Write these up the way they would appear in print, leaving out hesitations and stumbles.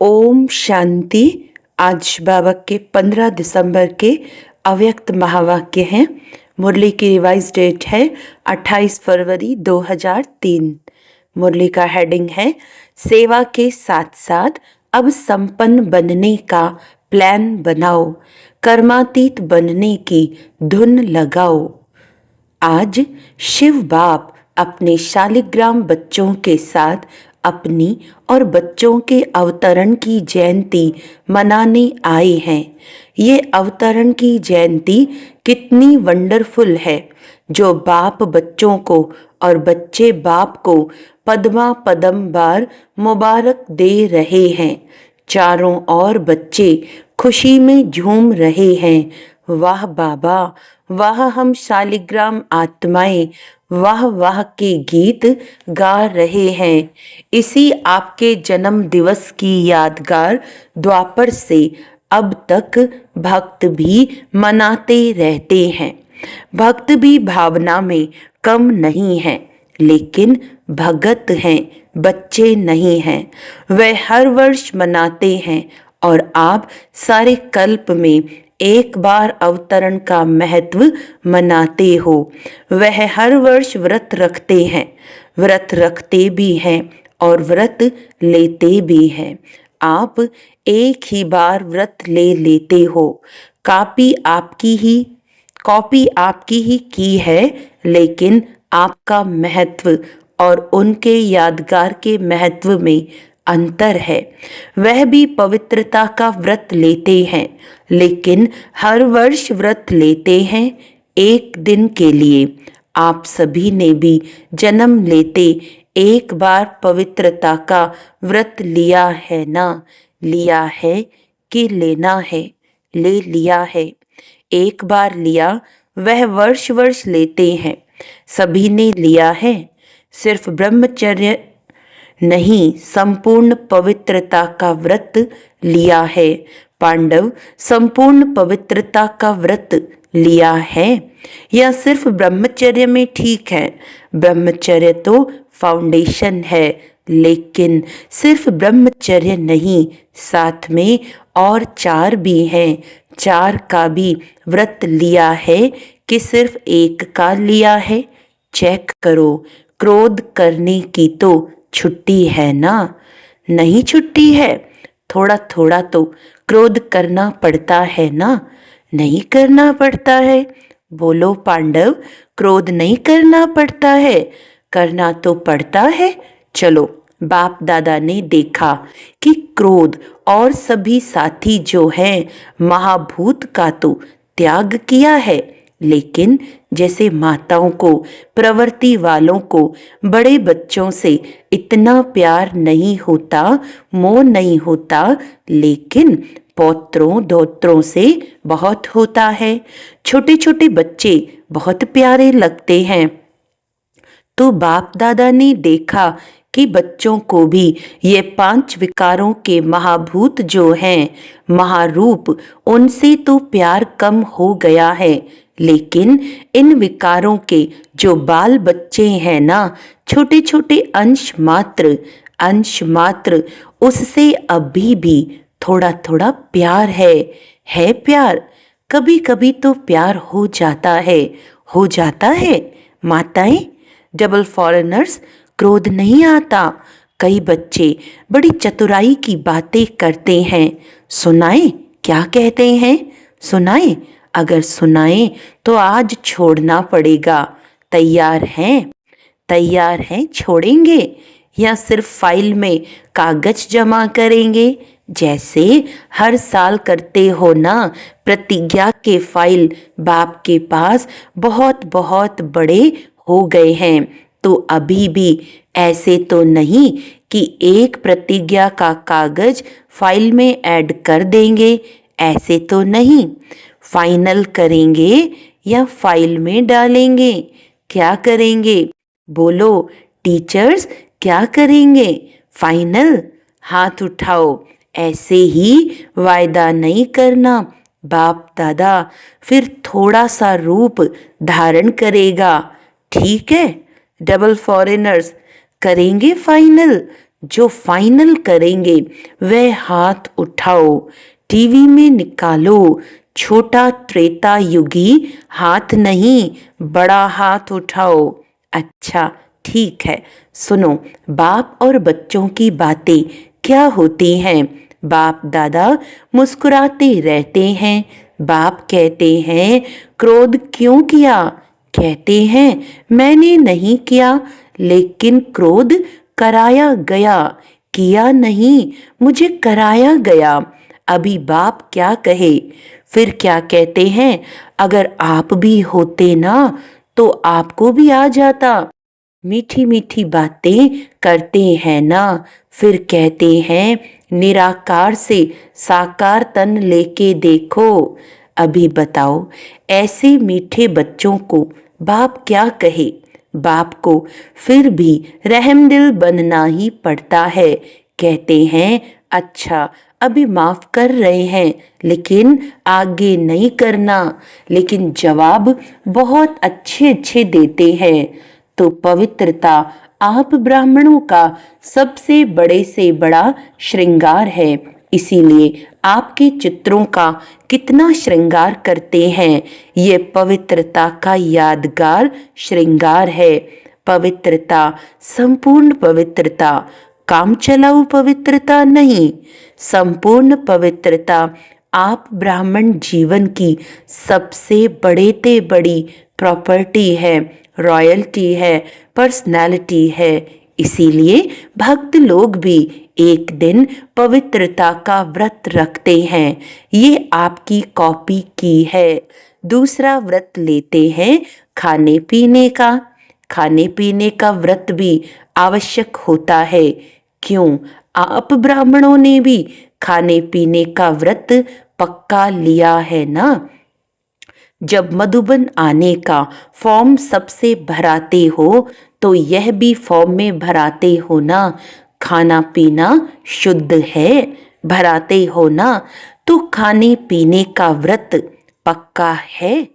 ओम शांति। आज बाबा के 15 दिसंबर के अव्यक्त महावाक्य हैं। मुरली की रिवाइज डेट है 28 फरवरी 2003। मुरली का हेडिंग है सेवा के साथ साथ अब संपन्न बनने का प्लान बनाओ, कर्मातीत बनने की धुन लगाओ। आज शिव बाप अपने शालिग्राम बच्चों के साथ अपनी और बच्चों के अवतरण की जयंती मनाने आए हैं। ये अवतरण की जयंती कितनी वंडरफुल है, जो बाप बच्चों को और बच्चे बाप को पद्मा पदम बार मुबारक दे रहे हैं। चारों ओर बच्चे खुशी में झूम रहे हैं। वाह बाबा, वाह हम शालिग्राम आत्माएं वाह वाह के गीत गा रहे हैं। इसी आपके जन्म दिवस की यादगार द्वापर से अब तक भक्त भी मनाते रहते हैं। भक्त भी भावना में कम नहीं है, लेकिन भगत हैं, बच्चे नहीं हैं। वे हर वर्ष मनाते हैं और आप सारे कल्प में एक बार अवतरण का महत्व मनाते हो। वह हर वर्ष व्रत रखते हैं, व्रत रखते भी हैं और व्रत लेते भी हैं। आप एक ही बार व्रत ले लेते हो। कॉपी आपकी ही की है, लेकिन आपका महत्व और उनके यादगार के महत्व में अंतर है। वह भी पवित्रता का व्रत लेते हैं, लेकिन हर वर्ष व्रत लेते हैं एक दिन के लिए। आप सभी ने भी जन्म लेते एक बार पवित्रता का व्रत लिया है ना? लिया है कि लेना है? ले लिया है। एक बार लिया, वह वर्ष वर्ष लेते हैं। सभी ने लिया है। सिर्फ ब्रह्मचर्य नहीं, संपूर्ण पवित्रता का व्रत लिया है। पांडव संपूर्ण पवित्रता का व्रत लिया है या सिर्फ ब्रह्मचर्य में ठीक है? ब्रह्मचर्य तो फाउंडेशन है, लेकिन सिर्फ ब्रह्मचर्य नहीं, साथ में और 4 भी हैं। 4 का भी व्रत लिया है कि सिर्फ एक का लिया है? चेक करो। क्रोध करने की तो छुट्टी है ना? नहीं छुट्टी है। थोड़ा थोड़ा तो क्रोध करना पड़ता है ना? नहीं करना पड़ता है? बोलो पांडव, क्रोध नहीं करना पड़ता है? करना तो पड़ता है। चलो, बाप दादा ने देखा कि क्रोध और सभी साथी जो हैं महाभूत का तो त्याग किया है, लेकिन जैसे माताओं को, प्रवृत्ति वालों को बड़े बच्चों से इतना प्यार नहीं होता, मोह नहीं होता, लेकिन पौत्रों दोत्रों से बहुत होता है। छोटे छोटे बच्चे बहुत प्यारे लगते हैं। तो बाप दादा ने देखा कि बच्चों को भी ये 5 विकारों के महाभूत जो हैं, महारूप, उनसे तो प्यार कम हो गया है, लेकिन इन विकारों के जो बाल बच्चे हैं ना, छोटे छोटे अंश मात्र, उससे अभी भी थोड़ा थोड़ा प्यार है प्यार। कभी कभी तो प्यार हो जाता है। माताएं, डबल फॉरेनर्स, क्रोध नहीं आता। कई बच्चे बड़ी चतुराई की बातें करते हैं। सुनाए क्या कहते हैं? सुनाए? अगर सुनाए तो आज छोड़ना पड़ेगा। तैयार हैं? तैयार हैं? छोड़ेंगे या सिर्फ फाइल में कागज जमा करेंगे, जैसे हर साल करते हो ना? प्रतिज्ञा के फाइल बाप के पास बहुत बहुत बड़े हो गए हैं, तो अभी भी ऐसे तो नहीं कि एक प्रतिज्ञा का कागज फाइल में ऐड कर देंगे। ऐसे तो नहीं। फाइनल करेंगे या फाइल में डालेंगे? क्या करेंगे? बोलो टीचर्स, क्या करेंगे? फाइनल? हाथ उठाओ। ऐसे ही वायदा नहीं करना। बाप दादा फिर थोड़ा सा रूप धारण करेगा। ठीक है? डबल फॉरेनर्स करेंगे फाइनल? जो फाइनल करेंगे वह हाथ उठाओ। टीवी में निकालो छोटा त्रेता युगी हाथ नहीं, बड़ा हाथ उठाओ। अच्छा ठीक है, सुनो, बाप और बच्चों की बातें क्या होती हैं। बाप दादा मुस्कुराते रहते हैं। बाप कहते हैं क्रोध क्यों किया। कहते हैं मैंने नहीं किया, लेकिन क्रोध कराया गया। किया नहीं, मुझे कराया गया। अभी बाप क्या कहे। फिर क्या कहते हैं, अगर आप भी होते ना तो आपको भी आ जाता। मीठी मीठी बातें करते हैं ना। फिर कहते हैं निराकार से साकार तन लेके देखो। अभी बताओ, ऐसे मीठे बच्चों को बाप क्या कहे। बाप को फिर भी रहमदिल बनना ही पड़ता है। कहते हैं अच्छा, अभी माफ कर रहे हैं, लेकिन आगे नहीं करना। लेकिन जवाब बहुत अच्छे अच्छे देते हैं। तो पवित्रता आप ब्राह्मणों का सबसे बड़े से बड़ा श्रृंगार है। इसीलिए आपके चित्रों का कितना श्रृंगार करते हैं। ये पवित्रता का यादगार श्रृंगार है। पवित्रता, संपूर्ण पवित्रता, काम चलाऊ पवित्रता नहीं, संपूर्ण पवित्रता आप ब्राह्मण जीवन की सबसे बड़े ते बड़ी प्रॉपर्टी है, रॉयल्टी है, पर्सनालिटी है। इसीलिए भक्त लोग भी एक दिन पवित्रता का व्रत रखते हैं। ये आपकी कॉपी की है। दूसरा व्रत लेते हैं खाने पीने का। खाने पीने का व्रत भी आवश्यक होता है। क्यों, आप ब्राह्मणों ने भी खाने पीने का व्रत पक्का लिया है ना। जब मधुबन आने का फॉर्म सबसे भराते हो तो यह भी फॉर्म में भराते हो ना। खाना पीना शुद्ध है, भराते हो ना। तो खाने पीने का व्रत पक्का है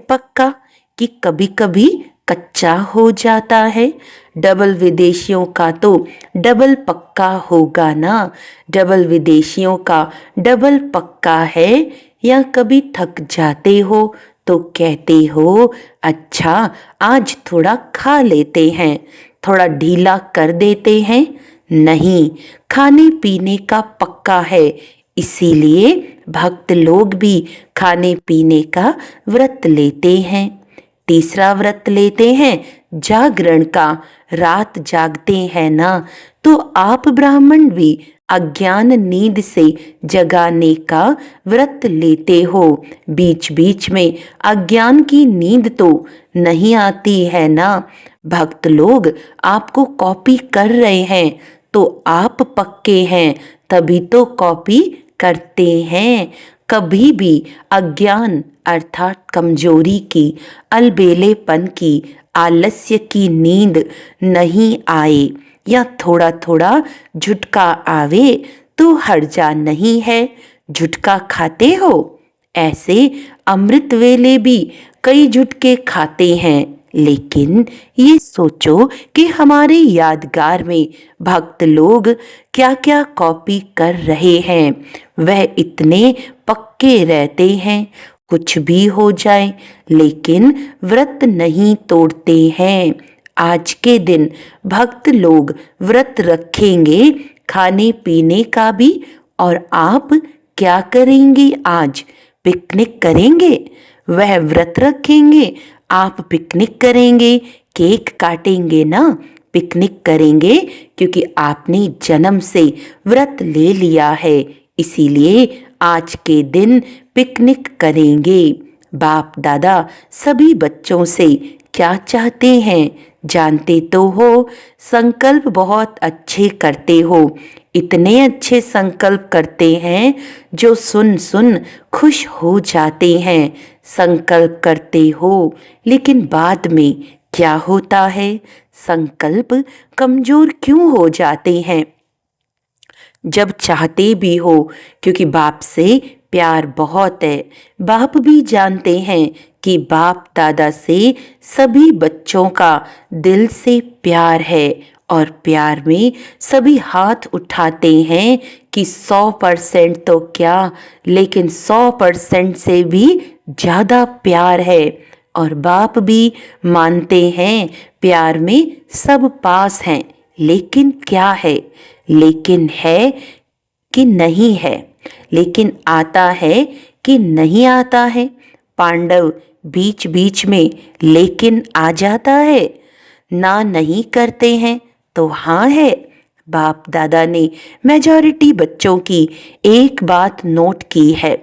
पक्का कि कभी कभी कच्चा हो जाता है। डबल विदेशियों का तो डबल पक्का होगा ना। डबल विदेशियों का डबल पक्का है। या कभी थक जाते हो तो कहते हो अच्छा आज थोड़ा खा लेते हैं, थोड़ा ढीला कर देते हैं। नहीं, खाने पीने का पक्का है। इसीलिए भक्त लोग भी खाने पीने का व्रत लेते हैं। तीसरा व्रत लेते हैं जागरण का। रात जागते हैं ना। तो आप ब्राह्मण भी अज्ञान नींद से जगाने का व्रत लेते हो। बीच बीच में अज्ञान की नींद तो नहीं आती है ना। भक्त लोग आपको कॉपी कर रहे हैं तो आप पक्के हैं, तभी तो कॉपी करते हैं। कभी भी अज्ञान अर्थात कमजोरी की, अलबेलेपन की, आलस्य की नींद नहीं आए या थोड़ा थोड़ा झुटका आवे तो हर्जा नहीं है। झुटका खाते हो। ऐसे अमृत वेले भी कई झुटके खाते हैं, लेकिन ये सोचो कि हमारे यादगार में भक्त लोग क्या क्या कॉपी कर रहे हैं। वह इतने पक्के रहते हैं, कुछ भी हो जाए, लेकिन व्रत नहीं तोड़ते हैं। आज के दिन भक्त लोग व्रत रखेंगे खाने पीने का भी। और आप क्या करेंगे आज? पिकनिक करेंगे। वह व्रत रखेंगे, आप पिकनिक करेंगे, केक काटेंगे ना। पिकनिक करेंगे क्योंकि आपने जन्म से व्रत ले लिया है। इसीलिए आज के दिन पिकनिक करेंगे। बाप दादा सभी बच्चों से क्या चाहते हैं जानते तो हो। संकल्प बहुत अच्छे करते हो। इतने अच्छे संकल्प करते हैं जो सुन सुन खुश हो जाते हैं। संकल्प करते हो, लेकिन बाद में क्या होता है? संकल्प कमजोर क्यों हो जाते हैं? जब चाहते भी हो, क्योंकि बाप से प्यार बहुत है। बाप भी जानते हैं कि बाप दादा से सभी बच्चों का दिल से प्यार है और प्यार में सभी हाथ उठाते हैं कि 100% तो क्या, लेकिन 100% से भी ज़्यादा प्यार है। और बाप भी मानते हैं प्यार में सब पास हैं, लेकिन क्या है, लेकिन है कि नहीं है, लेकिन आता है कि नहीं आता है। पांडव बीच बीच में लेकिन आ जाता है, ना नहीं करते हैं तो हाँ है। बाप दादा ने मेजॉरिटी बच्चों की एक बात नोट की है,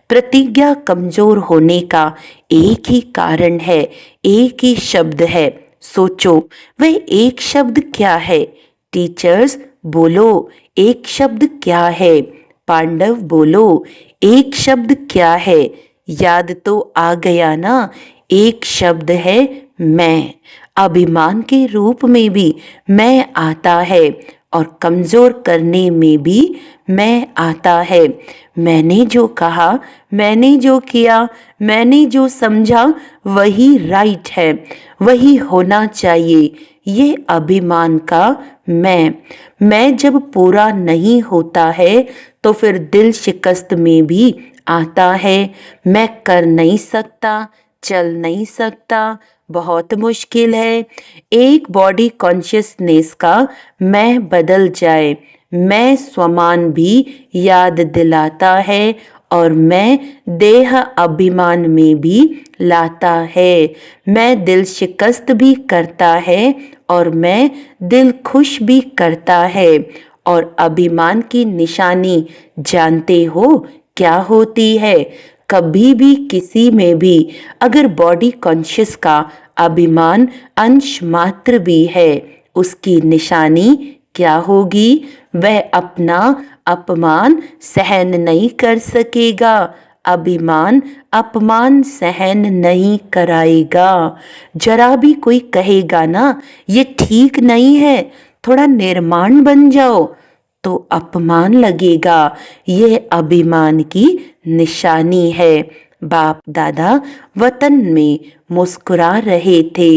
प्रतिज्ञा कमजोर होने का एक ही कारण है, एक ही शब्द है। सोचो वह एक शब्द क्या है? टीचर्स बोलो, एक शब्द क्या है? पांडव बोलो, एक शब्द क्या है? याद तो आ गया ना, एक शब्द है मैं। अभिमान के रूप में भी मैं आता है और कमजोर करने में भी मैं आता है। मैंने जो कहा, मैंने जो किया, मैंने जो समझा वही राइट है, वही होना चाहिए। ये अभिमान का मैं जब पूरा नहीं होता है तो फिर दिल शिकस्त में भी आता है। मैं कर नहीं सकता, चल नहीं सकता, बहुत मुश्किल है। एक बॉडी कॉन्शियसनेस का मैं बदल जाए, मैं स्वमान भी याद दिलाता है और मैं देह अभिमान में भी लाता है। मैं दिल शिकस्त भी करता है और मैं दिल खुश भी करता है। और अभिमान की निशानी जानते हो क्या होती है? कभी भी किसी में भी अगर बॉडी कॉन्शियस का अभिमान अंश मात्र भी है, उसकी निशानी क्या होगी? वह अपना अपमान सहन नहीं कर सकेगा। अभिमान अपमान सहन नहीं कराएगा। जरा भी कोई कहेगा ना ये ठीक नहीं है, थोड़ा निर्माण बन जाओ, तो अपमान लगेगा। यह अभिमान की निशानी है। बाप दादा वतन में मुस्कुरा रहे थे।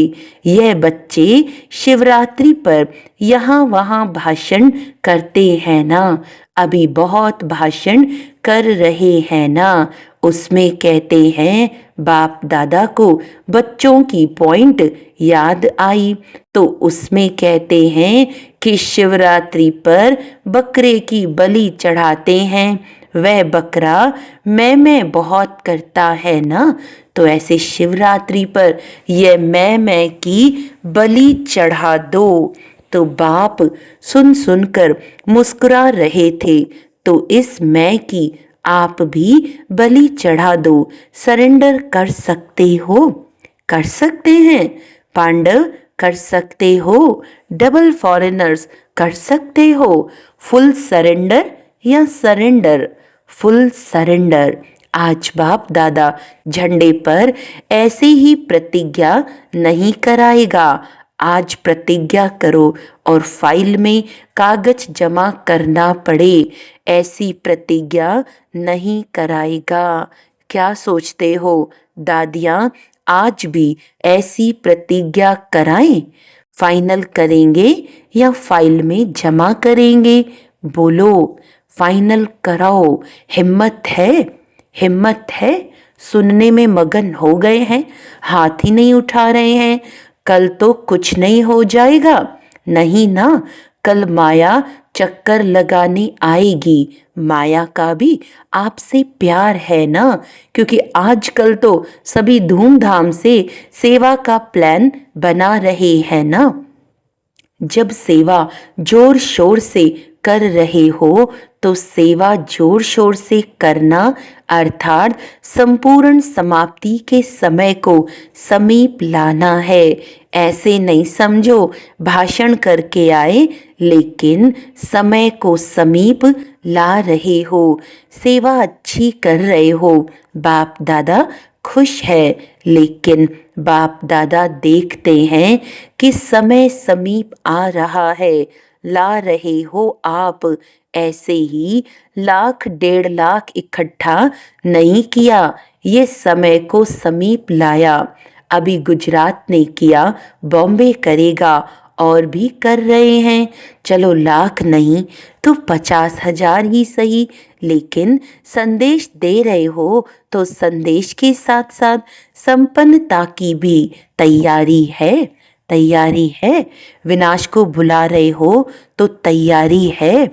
यह बच्चे शिवरात्रि पर यहाँ वहाँ भाषण करते हैं ना, अभी बहुत भाषण कर रहे हैं ना, उसमें कहते हैं बाप दादा को बच्चों की पॉइंट याद आई, तो उसमें कहते हैं कि शिवरात्रि पर बकरे की बलि चढ़ाते हैं। वह बकरा मैं बहुत करता है ना, तो ऐसे शिवरात्रि पर यह मैं की बलि चढ़ा दो। तो बाप सुन सुनकर मुस्कुरा रहे थे। तो इस मैं की आप भी बलि चढ़ा दो, सरेंडर कर सकते हो, कर सकते हैं। पांडव कर सकते हो, डबल फॉरेनर्स कर सकते हो। फुल सरेंडर या सरेंडर? Full surrender. आज बाप दादा झंडे पर ऐसे ही प्रतिज्ञा नहीं कराएगा। आज प्रतिज्ञा करो और फाइल में कागज जमा करना पड़े, ऐसी प्रतिज्ञा नहीं कराएगा। क्या सोचते हो दादियाँ, आज भी ऐसी प्रतिज्ञा कराएं? फाइनल करेंगे या फाइल में जमा करेंगे? बोलो, फाइनल कराओ। हिम्मत है? हिम्मत है? सुनने में मगन हो गए हैं, हाथ ही नहीं उठा रहे हैं। कल तो कुछ नहीं हो जाएगा, नहीं ना? कल माया चक्कर लगाने आएगी। माया का भी आपसे प्यार है ना, क्योंकि आजकल तो सभी धूमधाम से सेवा का प्लान बना रहे हैं ना। जब सेवा जोर शोर से कर रहे हो तो सेवा जोर शोर से करना अर्थात संपूर्ण समाप्ति के समय को समीप लाना है। ऐसे नहीं समझो भाषण करके आए लेकिन समय को समीप ला रहे हो, सेवा अच्छी कर रहे हो। बाप दादा खुश है, लेकिन बाप दादा देखते हैं कि समय समीप आ रहा है, ला रहे हो आप। ऐसे ही 1,00,000 1,50,000 इकट्ठा नहीं किया, ये समय को समीप लाया। अभी गुजरात ने किया, बॉम्बे करेगा और भी कर रहे हैं। चलो लाख नहीं तो 50,000 ही सही, लेकिन संदेश दे रहे हो तो संदेश के साथ साथ संपन्नता की भी तैयारी है। तैयारी है। विनाश को बुला रहे हो तो तैयारी है।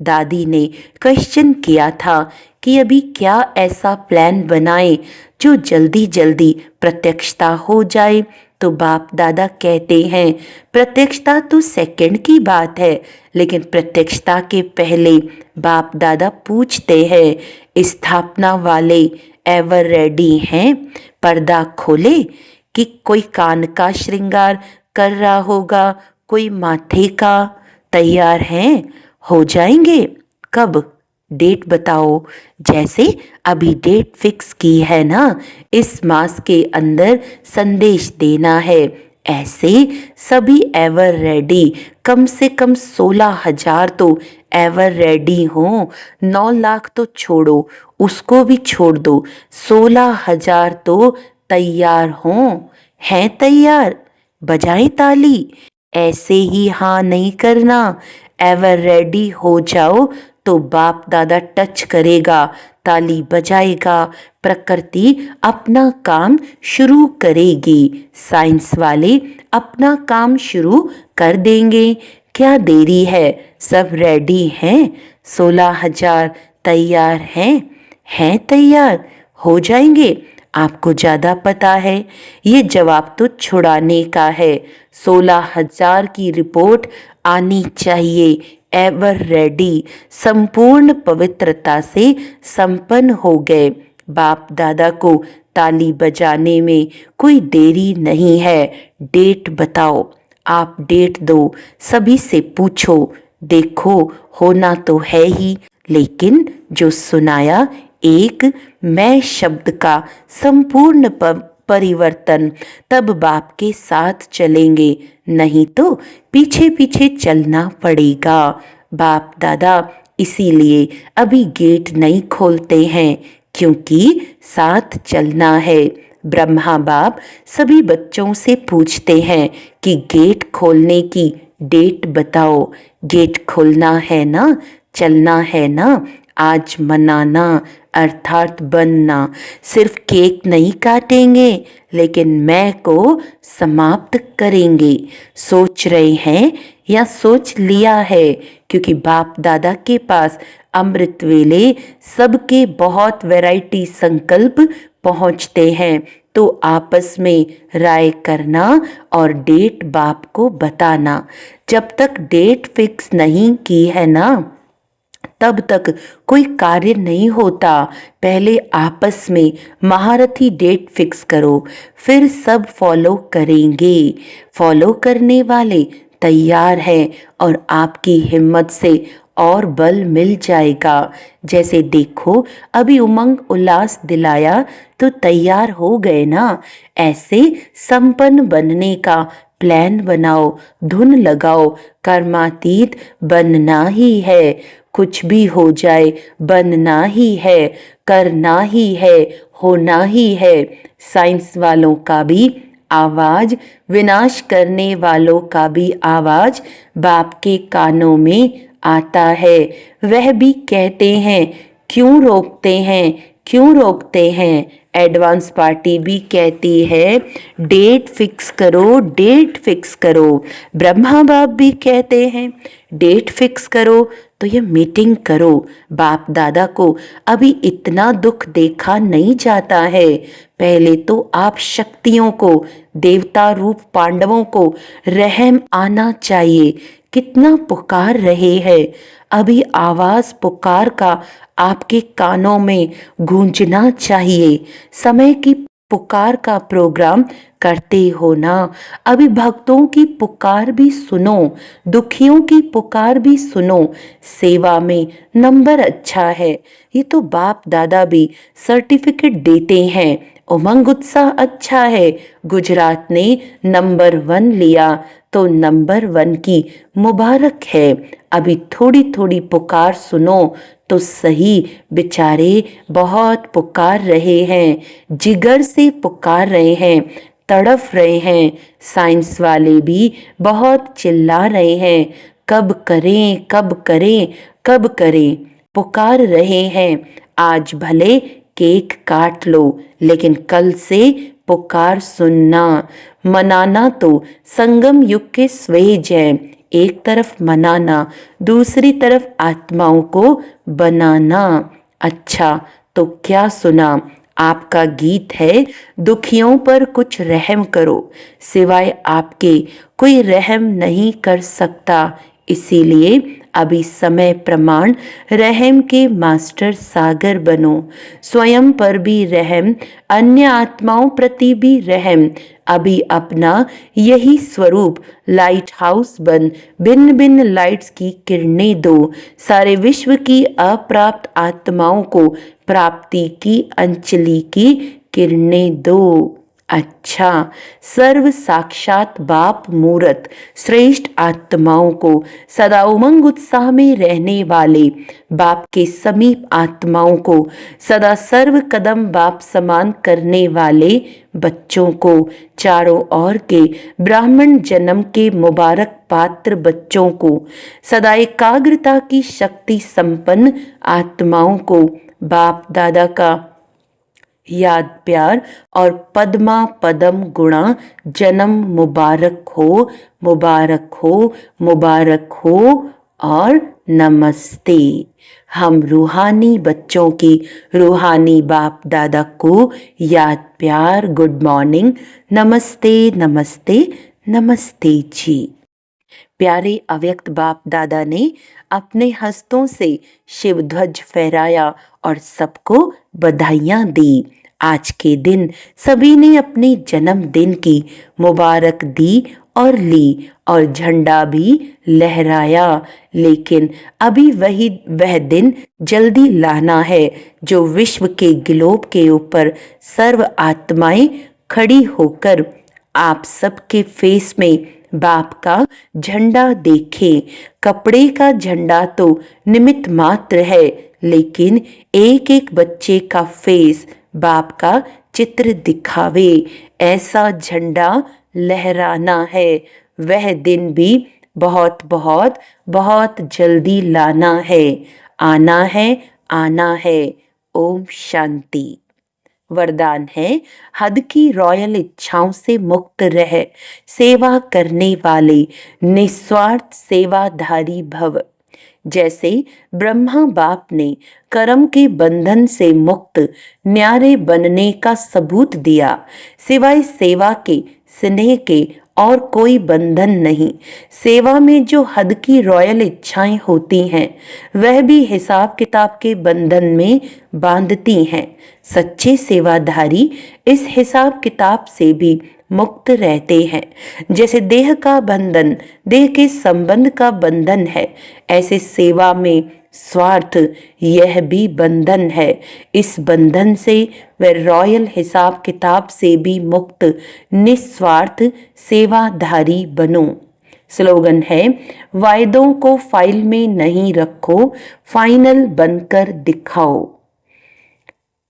दादी ने क्वेश्चन किया था कि अभी क्या ऐसा प्लान बनाए जो जल्दी जल्दी प्रत्यक्षता हो जाए। तो बाप दादा कहते हैं प्रत्यक्षता तो सेकंड की बात है, लेकिन प्रत्यक्षता के पहले बाप दादा पूछते हैं स्थापना वाले एवर रेडी हैं? पर्दा खोले कि कोई कान का श्रृंगार कर रहा होगा, कोई माथे का। तैयार हैं? हो जाएंगे? कब? डेट बताओ। जैसे अभी डेट फिक्स की है ना, इस मास के अंदर संदेश देना है, ऐसे सभी एवर रेडी। कम से कम 16,000 तो एवर रेडी हों। 9 लाख तो छोड़ो, उसको भी छोड़ दो, 16,000 तो तैयार हों। हैं तैयार? बजाएं ताली। ऐसे ही हाँ नहीं करना। एवर रेडी हो जाओ तो बाप दादा टच करेगा, ताली बजाएगा, प्रकृति अपना काम शुरू करेगी। साइंस वाले अपना काम शुरू कर देंगे। क्या देरी है? सब रेडी हैं। 16,000 तैयार हैं? हैं तैयार? हो जाएंगे? आपको ज़्यादा पता है। ये जवाब तो छुड़ाने का है। 16,000 की रिपोर्ट आनी चाहिए। एवर रेडी, संपूर्ण पवित्रता से संपन्न हो गए। बाप दादा को ताली बजाने में कोई देरी नहीं है। डेट बताओ। आप डेट दो, सभी से पूछो। देखो होना तो है ही, लेकिन जो सुनाया एक मैं शब्द का संपूर्ण परिवर्तन, तब बाप के साथ चलेंगे, नहीं तो पीछे पीछे चलना पड़ेगा। बाप दादा इसीलिए अभी गेट नहीं खोलते हैं, क्योंकि साथ चलना है। ब्रह्मा बाप सभी बच्चों से पूछते हैं कि गेट खोलने की डेट बताओ। गेट खोलना है ना, चलना है ना, आज मनाना अर्थात बनना। सिर्फ केक नहीं काटेंगे, लेकिन मैं को समाप्त करेंगे। सोच रहे हैं या सोच लिया है? क्योंकि बाप दादा के पास अमृत वेले सबके बहुत वैरायटी संकल्प पहुंचते हैं, तो आपस में राय करना और डेट बाप को बताना। जब तक डेट फिक्स नहीं की है ना, तब तक कोई कार्य नहीं होता। पहले आपस में महारथी डेट फिक्स करो, फिर सब फॉलो करेंगे। फॉलो करने वाले तैयार हैं और आपकी हिम्मत से और बल मिल जाएगा। जैसे देखो अभी उमंग उल्लास दिलाया तो तैयार हो गए ना। ऐसे संपन्न बनने का प्लान बनाओ, धुन लगाओ। कर्मातीत बनना ही है। कुछ भी हो जाए बनना ही है, करना ही है, होना ही है। साइंस वालों का भी आवाज, विनाश करने वालों का भी आवाज बाप के कानों में आता है। वह भी कहते हैं क्यों रोकते हैं, क्यों रोकते हैं। एडवांस पार्टी भी कहती है डेट फिक्स करो, डेट फिक्स करो। ब्रह्मा बाप भी कहते हैं डेट फिक्स करो, तो ये मीटिंग करो। बाप दादा को अभी इतना दुख देखा नहीं जाता है। पहले तो आप शक्तियों को, देवता रूप पांडवों को रहम आना चाहिए। कितना पुकार रहे हैं, अभी आवाज पुकार का आपके कानों में गूंजना चाहिए। समय की पुकार का प्रोग्राम करते हो ना, अभी भक्तों की पुकार भी सुनो, दुखियों की पुकार भी सुनो। सेवा में नंबर अच्छा है, ये तो बाप दादा भी सर्टिफिकेट देते हैं। उमंग उत्साह अच्छा है, गुजरात ने नंबर 1 लिया, तो नंबर 1 की मुबारक है। अभी थोड़ी थोड़ी पुकार सुनो तो सही। बेचारे बहुत पुकार रहे हैं, जिगर से पुकार रहे हैं, तड़फ रहे हैं। साइंस वाले भी बहुत चिल्ला रहे हैं, कब करें कब करें कब करें, पुकार रहे हैं। आज भले केक काट लो, लेकिन कल से पुकार सुनना। मनाना तो संगम युग के स्वेज है। एक तरफ मनाना, दूसरी तरफ आत्माओं को बनाना। अच्छा, तो क्या सुना? आपका गीत है, दुखियों पर कुछ रहम करो। सिवाय आपके कोई रहम नहीं कर सकता, इसीलिए अभी समय प्रमाण रहम के मास्टर सागर बनो। स्वयं पर भी रहम, अन्य आत्माओं प्रति भी रहम। अभी अपना यही स्वरूप लाइट हाउस बन भिन्न भिन्न लाइट्स की किरणें दो। सारे विश्व की अप्राप्त आत्माओं को प्राप्ति की अंजलि की किरणें दो। अच्छा, सर्व साक्षात बाप मूरत श्रेष्ठ आत्माओं को सदा उमंग उत्साह में रहने वाले बाप के समीप आत्माओं को सदा सर्व कदम बाप समान करने वाले बच्चों को, चारों ओर के ब्राह्मण जन्म के मुबारक पात्र बच्चों को, सदा एकाग्रता की शक्ति संपन्न आत्माओं को बाप दादा का याद प्यार और पद्मा पदम गुणा जन्म मुबारक हो, मुबारक हो, मुबारक हो और नमस्ते। हम रूहानी बच्चों की रूहानी बाप दादा को याद प्यार, गुड मॉर्निंग, नमस्ते नमस्ते नमस्ते जी। प्यारे अव्यक्त बाप दादा ने अपने हस्तों से शिव ध्वज फहराया और सबको बधाइयां दी। आज के दिन सभी ने अपने जन्मदिन की मुबारक दी और ली और झंडा भी लहराया। लेकिन अभी वह दिन जल्दी लाना है जो विश्व के ग्लोब के ऊपर सर्व आत्माएं खड़ी होकर आप सबके फेस में बाप का झंडा देखें। कपड़े का झंडा तो निमित्त मात्र है, लेकिन एक एक बच्चे का फेस बाप का चित्र दिखावे, ऐसा झंडा लहराना है। वह दिन भी बहुत बहुत बहुत जल्दी लाना है, आना है, आना है। ओम शांति। वरदान है, हद की रॉयल इच्छाओं से मुक्त रह, सेवा करने वाले निस्वार्थ सेवाधारी भव। जैसे ब्रह्मा बाप ने कर्म के बंधन से मुक्त न्यारे बनने का सबूत दिया, सिवाय सेवा के स्नेह के और कोई बंधन नहीं। सेवा में जो हद की रॉयल इच्छाएं होती हैं, वह भी हिसाब किताब के बंधन में बांधती हैं। सच्चे सेवाधारी इस हिसाब किताब से भी मुक्त रहते हैं। जैसे देह का बंधन देह के संबंध का बंधन है, ऐसे सेवा में स्वार्थ यह भी बंधन है। इस बंधन से वह रॉयल हिसाब किताब से भी मुक्त निस्वार्थ सेवाधारी बनो। स्लोगन है, वायदों को फाइल में नहीं रखो, फाइनल बनकर दिखाओ।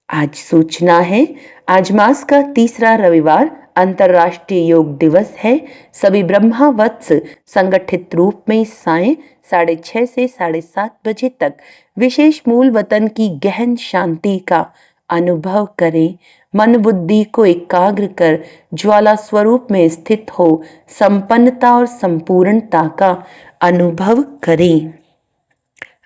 आज सूचना है, आज मास का तीसरा रविवार अंतर्राष्ट्रीय योग दिवस है। सभी ब्रह्मा वत्स संगठित रूप में सायं 6:30 से 7:30 बजे तक विशेष मूल वतन की गहन शांति का अनुभव करें। मन बुद्धि को एकाग्र कर ज्वाला स्वरूप में स्थित हो संपन्नता और संपूर्णता का अनुभव करें।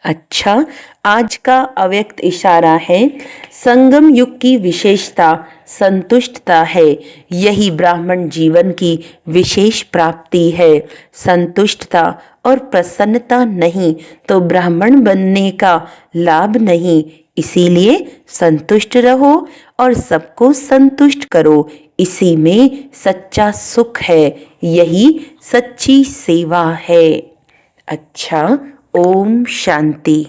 अच्छा, आज का अव्यक्त इशारा है, संगम युग की विशेषता संतुष्टता है। यही ब्राह्मण जीवन की विशेष प्राप्ति है। संतुष्टता और प्रसन्नता नहीं तो ब्राह्मण बनने का लाभ नहीं। इसीलिए संतुष्ट रहो और सबको संतुष्ट करो, इसी में सच्चा सुख है, यही सच्ची सेवा है। अच्छा, ओम शांति।